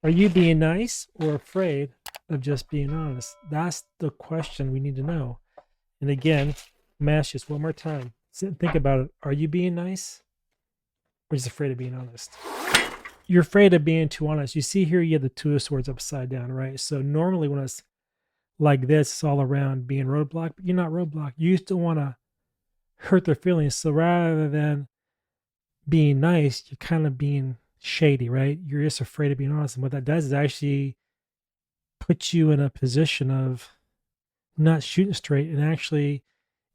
Are you being nice or afraid of just being honest? That's the question we need to know. And again, I'm gonna ask you this one more time. Sit and think about it. Are you being nice or just afraid of being honest? You're afraid of being too honest. You see here you have the two of swords upside down, right? So normally when it's like this, it's all around being roadblock, but you're not roadblock. You still want to hurt their feelings. So rather than being nice, you're kind of being shady, right? You're just afraid of being honest. And what that does is actually put you in a position of not shooting straight. And actually,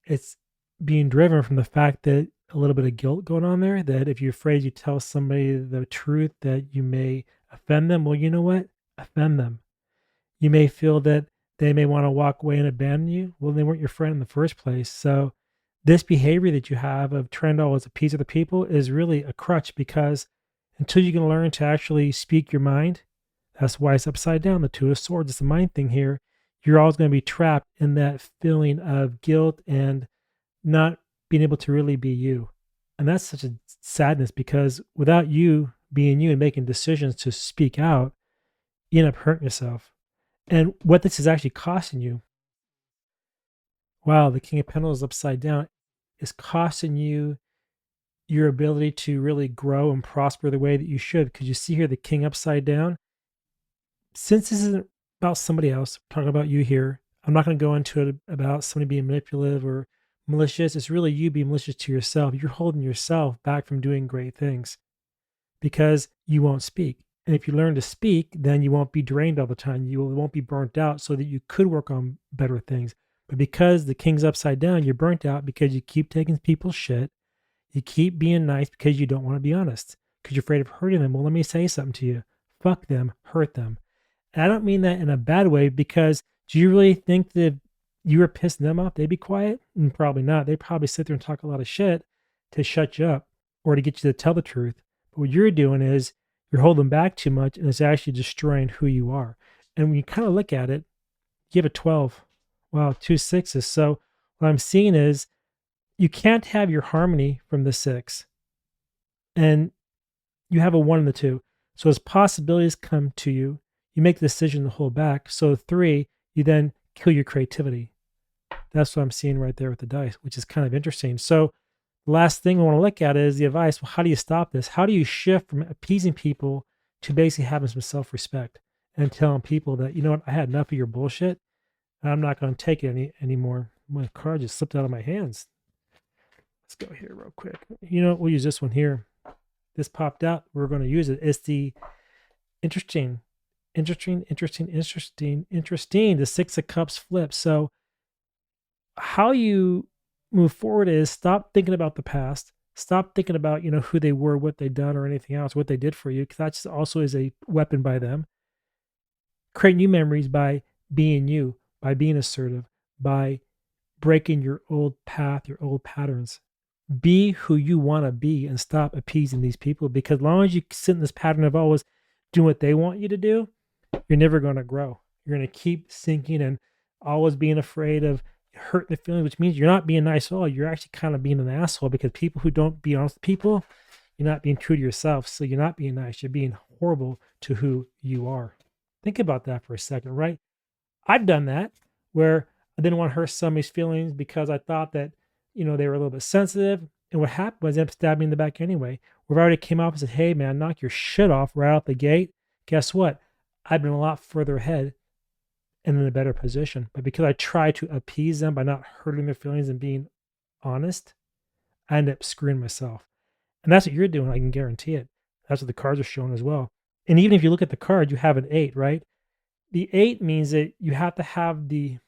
it's being driven from the fact that a little bit of guilt going on there. That if you're afraid you tell somebody the truth, that you may offend them. Well, you know what? Offend them. You may feel that they may want to walk away and abandon you. Well, they weren't your friend in the first place. So, this behavior that you have of trying to always appease other people is really a crutch because until you can learn to actually speak your mind, that's why it's upside down. The two of swords, it's a mind thing here. You're always going to be trapped in that feeling of guilt and not being able to really be you. And that's such a sadness because without you being you and making decisions to speak out, you end up hurting yourself. And what this is actually costing you, wow, the King of Pentacles upside down, is costing you your ability to really grow and prosper the way that you should. Because you see here the King upside down. Since this isn't about somebody else, I'm talking about you here, I'm not going to go into it about somebody being manipulative or malicious. It's really you being malicious to yourself. You're holding yourself back from doing great things because you won't speak. And if you learn to speak, then you won't be drained all the time. You won't be burnt out so that you could work on better things. But because the king's upside down, you're burnt out because you keep taking people's shit. You keep being nice because you don't want to be honest, because you're afraid of hurting them. Well, let me say something to you. Fuck them, hurt them. And I don't mean that in a bad way because do you really think that if you were pissing them off, they'd be quiet? Probably not. They probably sit there and talk a lot of shit to shut you up or to get you to tell the truth. But what you're doing is you're holding back too much and it's actually destroying who you are. And when you kind of look at it, you have a 12. Wow, two sixes. So what I'm seeing is you can't have your harmony from the six and you have a one and the two. So as possibilities come to you, you make the decision to hold back. So three, you then kill your creativity. That's what I'm seeing right there with the dice, which is kind of interesting. So the last thing I want to look at is the advice. Well, how do you stop this? How do you shift from appeasing people to basically having some self-respect and telling people that, you know what, I had enough of your bullshit. And I'm not going to take it anymore. My card just slipped out of my hands. Let's go here real quick. You know, we'll use this one here. This popped out. We're going to use it. It's the interesting. The Six of Cups flip. So how you move forward is stop thinking about the past. Stop thinking about, you know, who they were, what they done or anything else, what they did for you, because that also is a weapon by them. Create new memories by being you, by being assertive, by breaking your old path, your old patterns. Be who you want to be and stop appeasing these people because as long as you sit in this pattern of always doing what they want you to do, you're never going to grow. You're going to keep sinking and always being afraid of hurting the feelings, which means you're not being nice at all. You're actually kind of being an asshole because people who don't be honest with people, you're not being true to yourself. So you're not being nice. You're being horrible to who you are. Think about that for a second, right? I've done that where I didn't want to hurt somebody's feelings because I thought that, you know, they were a little bit sensitive. And what happened was they ended up stabbing me in the back anyway. We've already came off and said, hey, man, knock your shit off right out the gate. Guess what? I've been a lot further ahead and in a better position. But because I try to appease them by not hurting their feelings and being honest, I end up screwing myself. And that's what you're doing. I can guarantee it. That's what the cards are showing as well. And even if you look at the card, you have an 8, right? The 8 means that you have to have the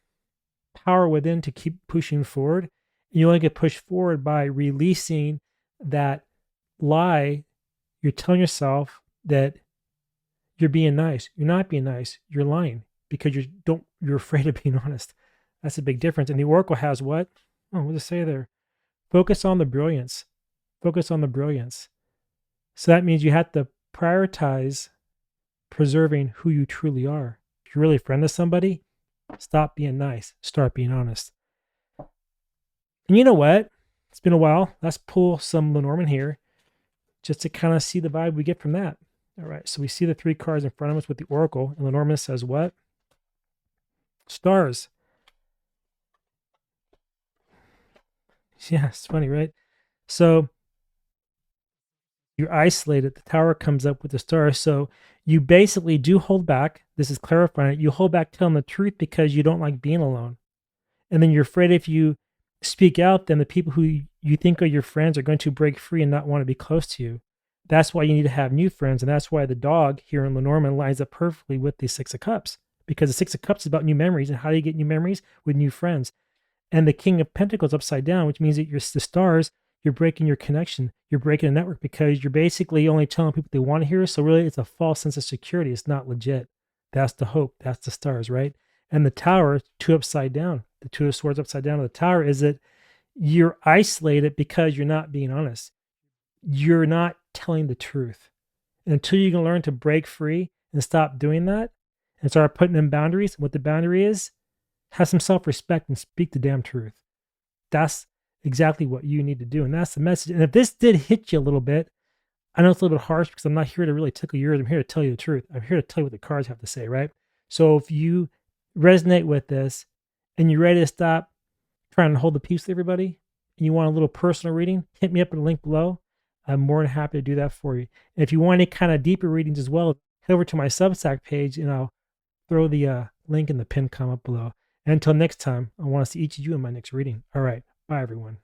power within to keep pushing forward. You only get pushed forward by releasing that lie. You're telling yourself that you're being nice. You're not being nice. You're lying because you're afraid of being honest. That's a big difference. And the Oracle has what? Oh, what does it say there? Focus on the brilliance. Focus on the brilliance. So that means you have to prioritize preserving who you truly are. If you're really a friend of somebody, stop being nice. Start being honest. And you know what? It's been a while. Let's pull some Lenormand here just to kind of see the vibe we get from that. All right, so we see the three cards in front of us with the Oracle, and Lenormand says what? Stars. Yeah, it's funny, right? So you're isolated. The Tower comes up with the stars. So you basically do hold back. This is clarifying it. You hold back telling the truth because you don't like being alone. And then you're afraid if you speak out, then the people who you think are your friends are going to break free and not want to be close to you. That's why you need to have new friends. And that's why the dog here in Lenormand lines up perfectly with the Six of Cups, because the Six of Cups is about new memories. And how do you get new memories? With new friends. And the King of Pentacles upside down, which means that you're the stars, you're breaking your connection. You're breaking a network because you're basically only telling people they want to hear. So really, it's a false sense of security. It's not legit. That's the hope. That's the stars, right? And the Tower, two upside down, the Two of Swords upside down of the Tower, is that you're isolated because you're not being honest. You're not telling the truth. And until you can learn to break free and stop doing that and start putting in boundaries, what the boundary is, have some self-respect and speak the damn truth. That's exactly what you need to do. And that's the message. And if this did hit you a little bit, I know it's a little bit harsh because I'm not here to really tickle your ears. I'm here to tell you the truth. I'm here to tell you what the cards have to say, right? So if you resonate with this and you're ready to stop trying to hold the peace with everybody and you want a little personal reading, hit me up in the link below. I'm more than happy to do that for you. And if you want any kind of deeper readings as well, head over to my Substack page and I'll throw the link in the pinned comment below. And until next time, I want to see each of you in my next reading. All right. Bye, everyone.